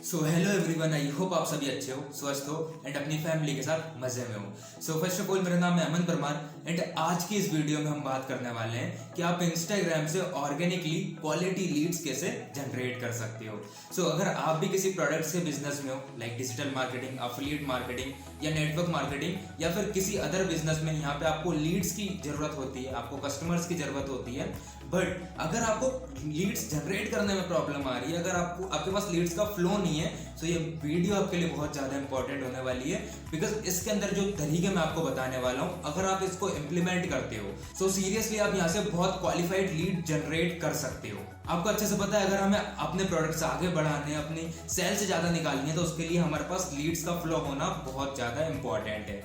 So hello everyone, I hope आप सभी अच्छे हो, स्वस्थ हो एंड अपनी फैमिली के साथ मजे में हो। सो फर्स्ट ऑफ ऑल मेरा नाम है अमन परमार एंड आज की इस वीडियो में हम बात करने वाले हैं कि आप इंस्टाग्राम से ऑर्गेनिकली क्वालिटी लीड्स कैसे जनरेट कर सकते हो। सो अगर आप भी किसी प्रोडक्ट से बिजनेस में हो, like digital marketing, affiliate marketing या नेटवर्क मार्केटिंग या फिर किसी अदर बिजनेस में, यहाँ पे आपको लीड्स की जरूरत होती है, आपको कस्टमर्स की जरूरत होती है, बट अगर आपको लीड्स जनरेट करने में प्रॉब्लम आ रही है, अगर आपके पास लीड्स का फ्लो नहीं है, तो ये वीडियो आपके लिए बहुत ज़्यादा इंपॉर्टेंट होने वाली है। बिकॉज इसके अंदर जो तरीके मैं आपको बताने वाला हूँ, अगर आप इसको इम्प्लीमेंट करते हो तो सीरियसली आप यहाँ से बहुत क्वालिफाइड लीड जनरेट कर सकते हो। आपको अच्छे से पता है, अगर हमें अपने प्रोडक्ट्स आगे बढ़ाने, अपनी सेल से ज़्यादा निकालनी है, तो उसके लिए हमारे पास लीड्स का फ्लो होना बहुत ज़्यादा इंपॉर्टेंट है।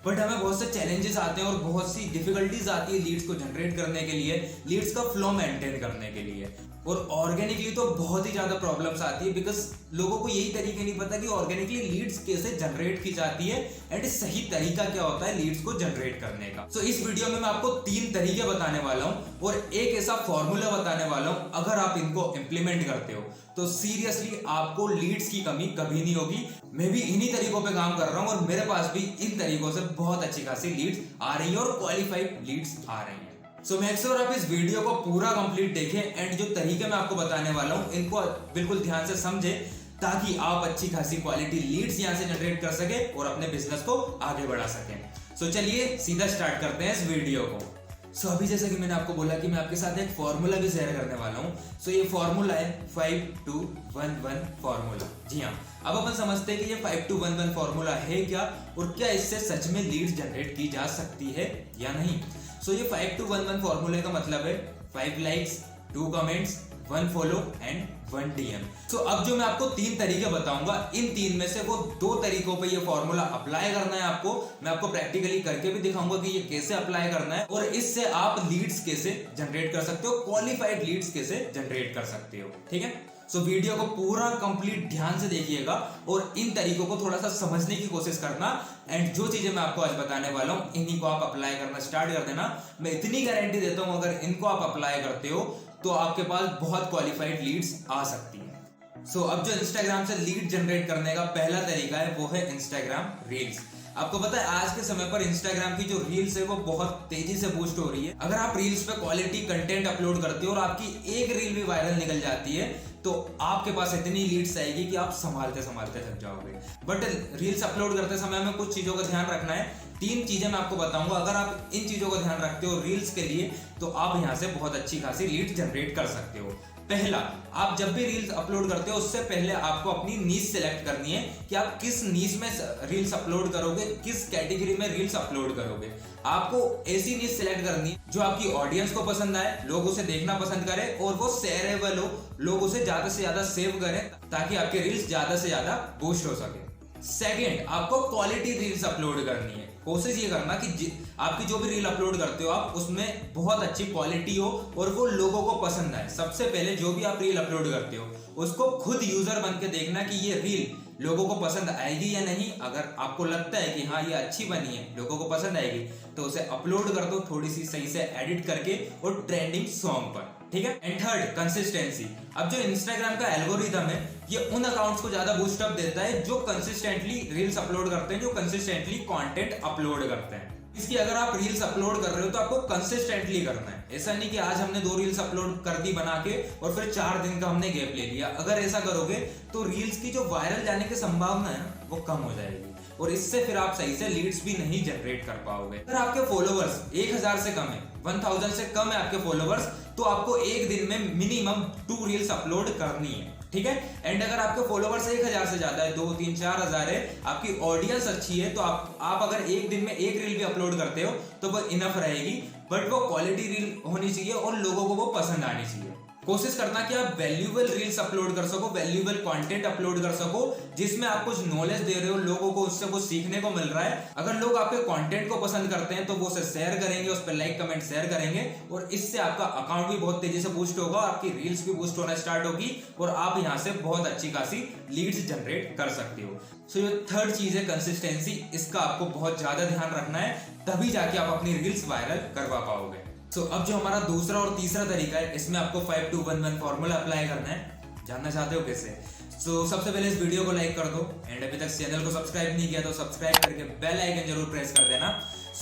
बट हमें बहुत से चैलेंजेस आते हैं और बहुत सी डिफिकल्टीज आती है लीड्स को जनरेट करने के लिए, लीड्स का फ्लो मेंटेन करने के लिए। और ऑर्गेनिकली तो बहुत ही ज्यादा प्रॉब्लम्स आती है, बिकॉज लोगों को यही तरीके नहीं पता कि ऑर्गेनिकली लीड्स कैसे जनरेट की जाती है एंड सही तरीका क्या होता है लीड्स को जनरेट करने का। सो इस वीडियो में मैं आपको 3 तरीके बताने वाला हूं और एक ऐसा फॉर्मूला बताने वाला हूं, अगर आप इनको इंप्लीमेंट करते हो तो सीरियसली आपको लीड्स की कमी कभी नहीं होगी। मैं भी इन्हीं तरीकों पे काम कर रहा हूं और मेरे पास भी इन तरीकों से बहुत अच्छी खासी लीड्स आ रही है और क्वालिफाइड लीड्स आ रही है। सो मेक श्योर आप इस वीडियो को पूरा कंप्लीट देखें एंड जो तरीके मैं आपको बताने वाला हूं इनको बिल्कुल ध्यान से समझें, ताकि आप अच्छी खासी क्वालिटी लीड्स यहां से जनरेट कर सके और अपने बिजनेस को आगे बढ़ा सकें। सो चलिए सीधा स्टार्ट करते हैं इस वीडियो को। सो अभी जैसा कि मैंने आपको बोला कि मैं आपके साथ एक फॉर्मूला भी शेयर करने वाला हूँ। सो ये फॉर्मूला है 5211 फॉर्मूला। जी हाँ, अब अपन समझते हैं कि ये 5211 फॉर्मूला है क्या और क्या इससे सच में लीड्स जनरेट की जा सकती है या नहीं। सो ये 5211 फॉर्मूले का मतलब है 5 likes, 2 comments, 1 follow and 1 DM. So अब जो मैं आपको 3 तरीके बताऊंगा, इन 3 में से वो 2 तरीकों पे ये फॉर्मूला अप्लाई करना है आपको। मैं आपको प्रैक्टिकली करके भी दिखाऊंगा कि ये कैसे अप्लाई करना है और इससे आप लीड्स कैसे जनरेट कर सकते हो, क्वालिफाइड लीड्स कैसे जनरेट कर सकते हो। ठीक है, सो वीडियो को पूरा कंप्लीट ध्यान से देखिएगा और इन तरीकों को थोड़ा सा समझने की कोशिश करना एंड जो चीजें मैं आपको आज बताने वाला हूं इन्हीं को आप अप्लाई करना स्टार्ट कर देना। मैं इतनी गारंटी देता हूं, अगर इनको आप अप्लाई करते हो तो आपके पास बहुत क्वालिफाइड लीड्स आ सकती है। सो अब जो इंस्टाग्राम से लीड जनरेट करने का पहला तरीका है वो है इंस्टाग्राम रील्स। आपको पता है आज के समय पर इंस्टाग्राम की जो रील्स है वो बहुत तेजी से बूस्ट हो रही है। अगर आप रील्स पे क्वालिटी कंटेंट अपलोड करते हो और आपकी एक रील भी वायरल निकल जाती है तो आपके पास इतनी लीड्स आएगी कि आप संभालते संभालते थक जाओगे। बट रील्स अपलोड करते समय हमें कुछ चीजों का ध्यान रखना है। 3 चीजें मैं आपको बताऊंगा, अगर आप इन चीजों का ध्यान रखते हो रील्स के लिए तो आप यहाँ से बहुत अच्छी खासी लीड जनरेट कर सकते हो। पहला, आप जब भी रील्स अपलोड करते हो उससे पहले आपको अपनी नीश सेलेक्ट करनी है कि आप किस नीश में रील्स अपलोड करोगे, किस कैटेगरी में रील्स अपलोड करोगे। आपको ऐसी नीश सेलेक्ट करनी है जो आपकी ऑडियंस को पसंद आए, लोग उसे देखना पसंद करें और वो शेयरेबल हो, लोग उसे ज्यादा से ज्यादा सेव करें ताकि आपके रील्स ज्यादा से ज्यादा बूस्ट हो सके। सेकेंड, आपको क्वालिटी रील्स अपलोड करनी है। कोशिश ये करना कि आपकी जो भी रील अपलोड करते हो आप उसमें बहुत अच्छी क्वालिटी हो और वो लोगों को पसंद आए। सबसे पहले जो भी आप रील अपलोड करते हो उसको खुद यूजर बन के देखना कि ये रील लोगों को पसंद आएगी या नहीं। अगर आपको लगता है कि हाँ ये अच्छी बनी है, लोगों को पसंद आएगी, तो उसे अपलोड कर दो थोड़ी सी सही से एडिट करके और ट्रेंडिंग सॉन्ग पर। ठीक है। And third, consistency. अब जो इंस्टाग्राम का एल्गोरिथम है ये उन अकाउंट्स को ज्यादा बूस्ट अप देता है जो कंसिस्टेंटली रील्स अपलोड करते हैं, जो कंसिस्टेंटली कंटेंट अपलोड करते हैं। इसकी अगर आप रील्स अपलोड कर रहे हो तो आपको कंसिस्टेंटली करना है। ऐसा नहीं कि आज हमने 2 रील्स अपलोड कर दी बना के और फिर 4 दिन का हमने गैप ले लिया। अगर ऐसा करोगे तो रील्स की जो वायरल जाने की संभावना है वो कम हो जाएगी और इससे फिर आप सही से लीड्स भी नहीं जनरेट कर पाओगे। अगर आपके फॉलोवर्स 1000 से कम है, 1000 से कम है आपके फॉलोवर्स, तो आपको एक दिन में मिनिमम 2 रील्स अपलोड करनी है। ठीक है। एंड अगर आपके फॉलोवर्स 1000 से ज्यादा है, 2, 3, 4000 है, आपकी ऑडियंस अच्छी है, तो आप अगर एक दिन में एक रील भी अपलोड करते हो तो वो इनफ रहेगी। बट वो क्वालिटी रील होनी चाहिए और लोगों को वो पसंद आनी चाहिए। कोशिश करना कि आप वैल्यूएबल रील्स अपलोड कर सको, वैल्यूएबल कंटेंट अपलोड कर सको जिसमें आप कुछ नॉलेज दे रहे हो, लोगों को उससे कुछ सीखने को मिल रहा है। अगर लोग आपके कंटेंट को पसंद करते हैं तो वो उसे शेयर करेंगे, उस पर लाइक कमेंट शेयर करेंगे और इससे आपका अकाउंट भी बहुत तेजी से बूस्ट होगा, आपकी रील्स भी बूस्ट होना स्टार्ट होगी और आप यहाँ से बहुत अच्छी खासी लीड्स जनरेट कर सकते हो। सो ये थर्ड चीज है कंसिस्टेंसी। इसका आपको बहुत ज्यादा ध्यान रखना है, तभी जाके आप अपनी रील्स वायरल करवा पाओगे। अब जो हमारा दूसरा और तीसरा तरीका है इसमें आपको 5211 फॉर्मूला अप्लाई करना है। जानना चाहते हो कैसे? सबसे पहले इस वीडियो को लाइक कर दो एंड अभी तक चैनल को सब्सक्राइब नहीं किया तो सब्सक्राइब करके बेल आइकन जरूर प्रेस कर देना।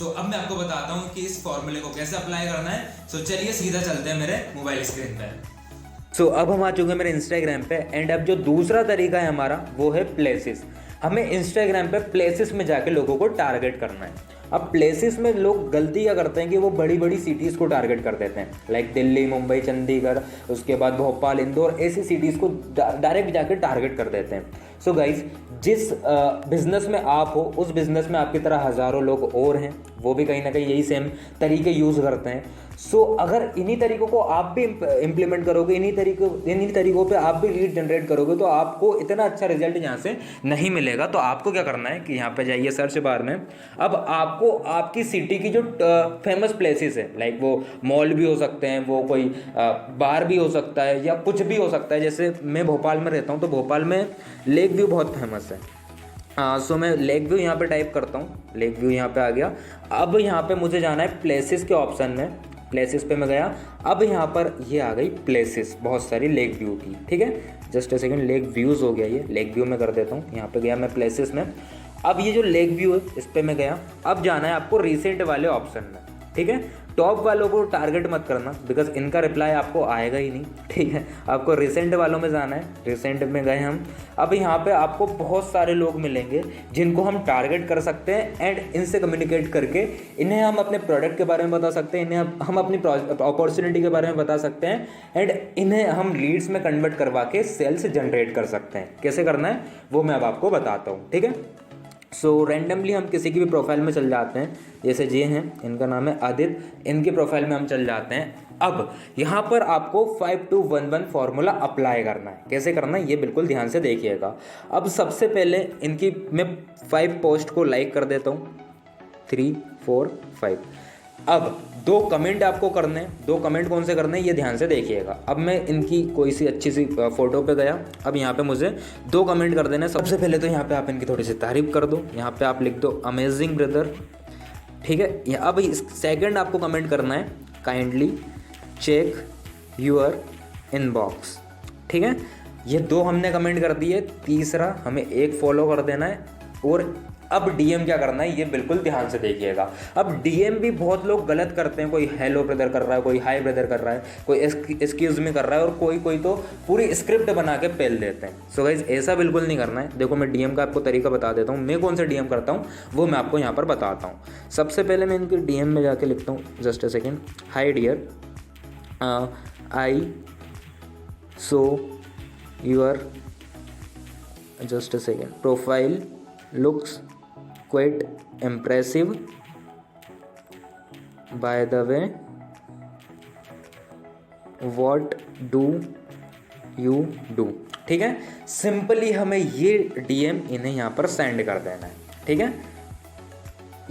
अब मैं आपको बताता हूँ कि इस फॉर्मूले को कैसे अप्लाई करना है। चलिए सीधा चलते हैं मेरे मोबाइल स्क्रीन पे। अब हम आ चुके हैं मेरे इंस्टाग्राम पे एंड अब जो दूसरा तरीका है हमारा वो है प्लेसेस। हमें इंस्टाग्राम पे प्लेसेस में जाके लोगों को टारगेट करना है। अब प्लेसेस में लोग गलती क्या करते हैं कि वो बड़ी बड़ी सिटीज़ को टारगेट कर देते हैं, लाइक दिल्ली, मुंबई, चंडीगढ़, उसके बाद भोपाल, इंदौर, ऐसी सिटीज़ को डायरेक्ट जाके टारगेट कर देते हैं। सो गाइज, जिस बिज़नेस में आप हो उस बिज़नेस में आपकी तरह हज़ारों लोग और हैं, वो भी कहीं ना कहीं यही सेम तरीके यूज़ करते हैं। अगर इन्हीं तरीकों को आप भी इम्प्लीमेंट करोगे, इन्हीं तरीकों पे आप भी लीड जनरेट करोगे तो आपको इतना अच्छा रिजल्ट यहाँ से नहीं मिलेगा। तो आपको क्या करना है कि यहाँ पे जाइए सर्च बार में। अब आपको आपकी सिटी की जो फेमस प्लेसेस है, लाइक वो मॉल भी हो सकते हैं, वो कोई बार भी हो सकता है या कुछ भी हो सकता है। जैसे मैं भोपाल में रहता हूँ तो भोपाल में लेक व्यू बहुत फेमस है। मैं लेक व्यू यहाँ पे टाइप करता हूँ, लेक व्यू यहाँ पे आ गया। अब यहाँ पे मुझे जाना है प्लेसेस के ऑप्शन में, प्लेसेस पे मैं गया। अब यहाँ पर ये आ गई प्लेसेस बहुत सारी लेक व्यू की, ठीक है। Just a second, lake views हो गया, ये लेक व्यू में कर देता हूँ। यहाँ पे गया मैं प्लेसेस में। अब ये जो लेक व्यू है इस पर मैं गया। अब जाना है आपको रिसेंट वाले ऑप्शन में, ठीक है। टॉप वालों को टारगेट मत करना बिकॉज इनका रिप्लाई आपको आएगा ही नहीं, ठीक है। आपको रिसेंट वालों में जाना है। रिसेंट में गए हम। अब यहाँ पे आपको बहुत सारे लोग मिलेंगे जिनको हम टारगेट कर सकते हैं एंड इनसे कम्युनिकेट करके इन्हें हम अपने प्रोडक्ट के बारे में बता सकते हैं, इन्हें हम अपनी अपॉर्चुनिटी के बारे में बता सकते हैं एंड इन्हें हम लीड्स में कन्वर्ट करवा के सेल्स जनरेट कर सकते हैं। कैसे करना है वो मैं अब आपको बताता हूँ, ठीक है। रैंडमली हम किसी की भी प्रोफाइल में चल जाते हैं। जैसे ये हैं, इनका नाम है आदित्य, इनकी प्रोफाइल में हम चल जाते हैं। अब यहाँ पर आपको 5211 फॉर्मूला अप्लाई करना है। कैसे करना है ये बिल्कुल ध्यान से देखिएगा। अब सबसे पहले इनकी मैं 5 पोस्ट को लाइक कर देता हूँ, 3, 4, 5। अब 2 कमेंट आपको करने हैं। 2 कमेंट कौन से करने हैं ये ध्यान से देखिएगा। अब मैं इनकी कोई सी अच्छी सी फोटो पे गया। अब यहाँ पे मुझे 2 कमेंट कर देने हैं। सबसे पहले तो यहाँ पे आप इनकी थोड़ी सी तारीफ कर दो। यहाँ पे आप लिख दो अमेजिंग ब्रदर, ठीक है। अब सेकंड आपको कमेंट करना है, काइंडली चेक यूर इनबॉक्स, ठीक है। ये 2 हमने कमेंट कर दिए। तीसरा हमें 1 फॉलो कर देना है। और अब डीएम क्या करना है ये बिल्कुल ध्यान से देखिएगा। अब डीएम भी बहुत लोग गलत करते हैं। कोई हेलो ब्रदर कर रहा है, कोई हाय ब्रदर कर रहा है, कोई एक्सक्यूज मी कर रहा है और कोई तो पूरी स्क्रिप्ट बना के पेल देते हैं। सो गाइज ऐसा बिल्कुल नहीं करना है। देखो मैं डीएम का आपको तरीका बता देता हूँ। मैं कौन सा डीएम करता हूँ वो मैं आपको यहाँ पर बताता हूँ। सबसे पहले मैं इनके डीएम में जाके लिखता हूँ, just a second, hi dear, I saw your, just a second, profile looks quite impressive by the way, what do you do, ठीक है। सिंपली हमें ये डीएम इन्हें यहाँ पर सेंड कर देना है, ठीक है।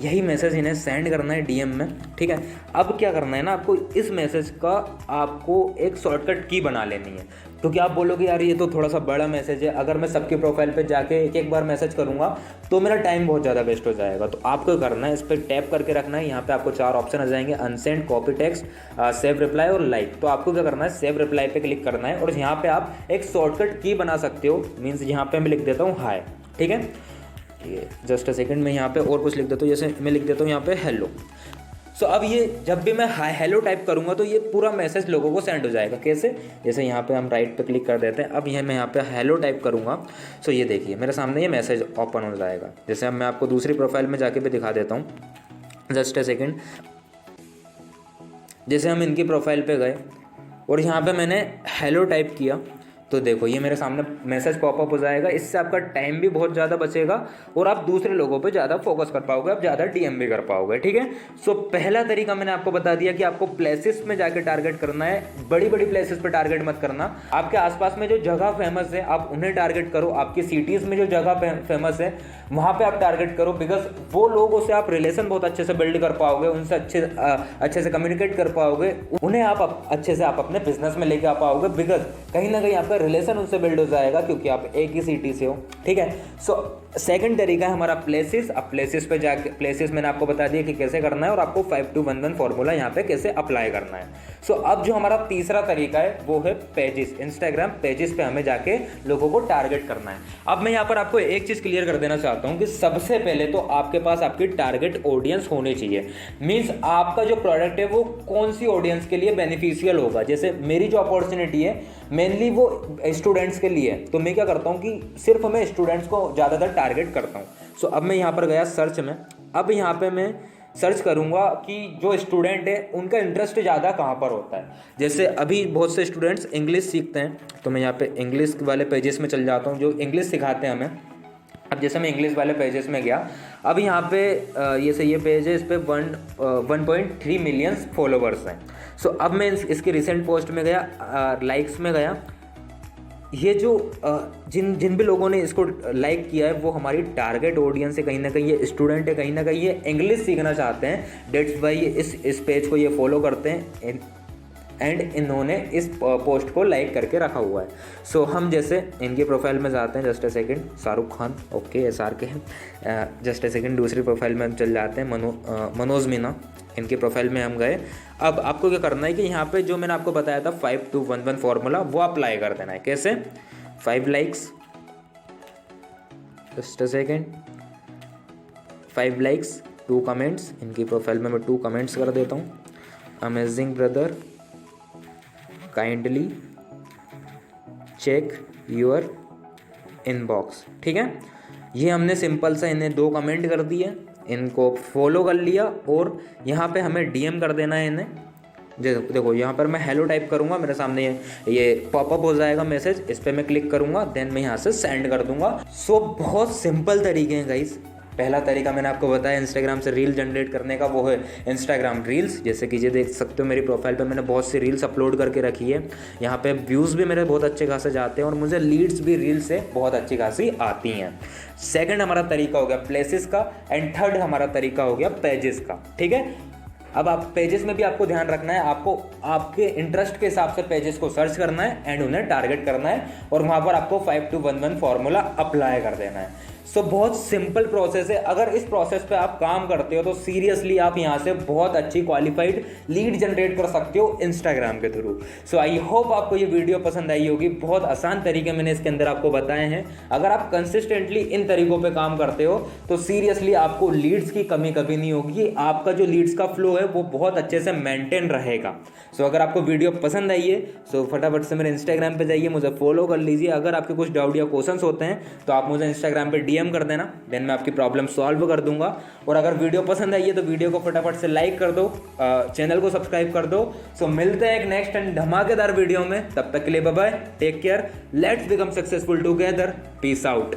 यही मैसेज इन्हें सेंड करना है डीएम में, ठीक है। अब क्या करना है ना, आपको इस मैसेज का आपको एक शॉर्टकट की बना लेनी है। क्योंकि आप बोलोगे यार ये तो थोड़ा सा बड़ा मैसेज है, अगर मैं सबके प्रोफाइल पे जाके एक बार मैसेज करूंगा तो मेरा टाइम बहुत ज़्यादा वेस्ट हो जाएगा। तो आपको करना है, इस पर टैप करके रखना है। यहाँ पे आपको 4 ऑप्शन आ जाएंगे, unsent, copy text, save reply और लाइक। तो आपको क्या करना है, सेव रिप्लाई पे क्लिक करना है और यहाँ पे आप एक शॉर्टकट की बना सकते हो। मीन्स यहाँ पे मैं लिख देता हूँ हाय, ठीक है। ये जस्ट अ सेकंड में यहाँ पे और कुछ लिख देता हूँ। जैसे मैं लिख देता हूँ यहाँ पे हेलो। अब ये जब भी मैं हाय हेलो टाइप करूँगा तो ये पूरा मैसेज लोगों को सेंड हो जाएगा। कैसे, जैसे यहाँ पे हम राइट पे क्लिक कर देते हैं। अब ये मैं यहाँ पे हेलो टाइप करूँगा। ये देखिए मेरे सामने ये मैसेज ओपन हो जाएगा। जैसे अब मैं आपको दूसरी प्रोफाइल में जाके भी दिखा देता हूँ, जस्ट अ सेकेंड। जैसे हम इनकी प्रोफाइल पे गए और यहाँ पे मैंने हेलो टाइप किया तो देखो ये मेरे सामने मैसेज पॉपअप हो जाएगा। इससे आपका टाइम भी बहुत ज़्यादा बचेगा और आप दूसरे लोगों पे ज़्यादा फोकस कर पाओगे, आप ज़्यादा डीएम भी कर पाओगे, ठीक है। पहला तरीका मैंने आपको बता दिया कि आपको प्लेसेस में जाके टारगेट करना है। बड़ी बड़ी प्लेसेस पे टारगेट मत करना। आपके आसपास में जो जगह फेमस है आप उन्हें टारगेट करो। आपकी सिटीज़ में जो जगह फेमस है वहाँ पर आप टारगेट करो, बिकॉज वो लोगों से आप रिलेशन बहुत अच्छे से बिल्ड कर पाओगे, उनसे अच्छे से कम्युनिकेट कर पाओगे, उन्हें आप अच्छे से आप अपने बिजनेस में लेके आ पाओगे। बिकॉज कहीं ना कहीं आपका रिलेशन उनसे बिल्ड हो जाएगा क्योंकि आप एक ही सिटी से हो, ठीक है। सो सेकंड तरीका है हमारा प्लेसेस। अब प्लेसेस पे जाके, प्लेसेस मैंने आपको बता दिया कि कैसे करना है और आपको 5211 फॉर्मूला यहाँ पे कैसे अप्लाई करना है। सो अब जो हमारा तीसरा तरीका है वो है पेजेस। इंस्टाग्राम पेजेस पे हमें जाके लोगों को टारगेट करना है। अब मैं यहाँ पर आपको एक चीज़ क्लियर कर देना चाहता हूँ कि सबसे पहले तो आपके पास आपकी टारगेट ऑडियंस होनी चाहिए। मीन्स आपका जो प्रोडक्ट है वो कौन सी ऑडियंस के लिए बेनिफिशियल होगा। जैसे मेरी जो अपॉर्चुनिटी है मेनली वो स्टूडेंट्स के लिए है, तो मैं क्या करता हूँ कि सिर्फ मैं स्टूडेंट्स को ज़्यादातर टारगेट करता हूँ। सो अब मैं यहाँ पर गया सर्च में। अब यहाँ पे मैं सर्च करूँगा कि जो स्टूडेंट है उनका इंटरेस्ट ज़्यादा कहाँ पर होता है। जैसे अभी बहुत से स्टूडेंट्स इंग्लिश सीखते हैं, तो मैं यहाँ पे इंग्लिश वाले पेजेस में चल जाता हूँ जो इंग्लिश सिखाते हैं हमें। अब जैसे मैं इंग्लिश वाले पेजेस में गया, अब यहाँ पे ये पेज है, इस पर 1.3 मिलियन फॉलोवर्स हैं। सो अब मैं इसकी रिसेंट पोस्ट में गया, लाइक्स में गया। ये जो जिन भी लोगों ने इसको लाइक किया है वो हमारी टारगेट ऑडियंस है, कहीं ना कहीं ये स्टूडेंट है, कहीं ना कहीं ये इंग्लिश सीखना चाहते हैं। डेट्स वाई इस पेज को ये फॉलो करते हैं एंड इन्होंने इस पोस्ट को लाइक करके रखा हुआ है। सो हम जैसे इनके प्रोफाइल में जाते हैं, just a second, Shahrukh Khan, okay SR के हैं। जस्ट ए सेकंड, दूसरी प्रोफाइल में हम चल जाते हैं, मनोज मीना, इनके प्रोफाइल में हम गए। अब आपको क्या करना है कि यहाँ पे जो मैंने आपको बताया था 5211 फॉर्मूला वो अप्लाई कर देना है। कैसे? 5 likes, just a second, 5 likes, 2 comments. इनकी प्रोफाइल में मैं 2 कमेंट्स कर देता हूँ। Amazing brother, kindly check your inbox, ठीक है। ये हमने सिंपल सा इन्हें 2 कमेंट कर दिए, इनको फॉलो कर लिया और यहाँ पे हमें DM कर देना है इन्हें। देखो यहाँ पर मैं हेलो टाइप करूँगा, मेरे सामने ये पॉपअप हो जाएगा मैसेज, इस पर मैं क्लिक करूँगा, देन मैं यहाँ से सेंड कर दूँगा। सो बहुत सिंपल तरीके हैं गाइस। पहला तरीका मैंने आपको बताया इंस्टाग्राम से रील जनरेट करने का, वो है इंस्टाग्राम रील्स। जैसे कि ये देख सकते हो मेरी प्रोफाइल पे मैंने बहुत सी रील्स अपलोड करके रखी है। यहाँ पे व्यूज़ भी मेरे बहुत अच्छे खासे जाते हैं और मुझे लीड्स भी रील से बहुत अच्छी खासी आती हैं। सेकंड हमारा तरीका हो गया प्लेसेस का, एंड थर्ड हमारा तरीका हो गया पेजेस का, ठीक है। अब आप पेजेस में भी आपको ध्यान रखना है, आपको आपके इंटरेस्ट के हिसाब से पेजेस को सर्च करना है एंड उन्हें टारगेट करना है और वहाँ पर आपको 5211 फॉर्मूला अप्लाई कर देना है। सो बहुत सिंपल प्रोसेस है। अगर इस प्रोसेस पे आप काम करते हो तो सीरियसली आप यहाँ से बहुत अच्छी क्वालिफाइड लीड जनरेट कर सकते हो इंस्टाग्राम के थ्रू। सो आई होप आपको ये वीडियो पसंद आई होगी। बहुत आसान तरीके मैंने इसके अंदर आपको बताए हैं। अगर आप कंसिस्टेंटली इन तरीकों पे काम करते हो तो सीरियसली आपको लीड्स की कमी कभी नहीं होगी। आपका जो लीड्स का फ्लो है वो बहुत अच्छे से मेंटेन रहेगा। सो अगर आपको वीडियो पसंद आई है सो फटाफट से मेरे इंस्टाग्राम पे जाइए, मुझे फॉलो कर लीजिए। अगर आपके कुछ डाउट या क्वेश्चंस होते हैं तो आप मुझे इंस्टाग्राम पे DM कर देना, देन मैं आपकी प्रॉब्लम सॉल्व कर दूंगा। और अगर वीडियो पसंद आई है तो वीडियो को फटाफट से लाइक कर दो, चैनल को सब्सक्राइब कर दो। सो मिलते हैं एक नेक्स्ट एंड धमाकेदार वीडियो में, तब तक के लिए bye bye, take care, let's become successful together, peace out.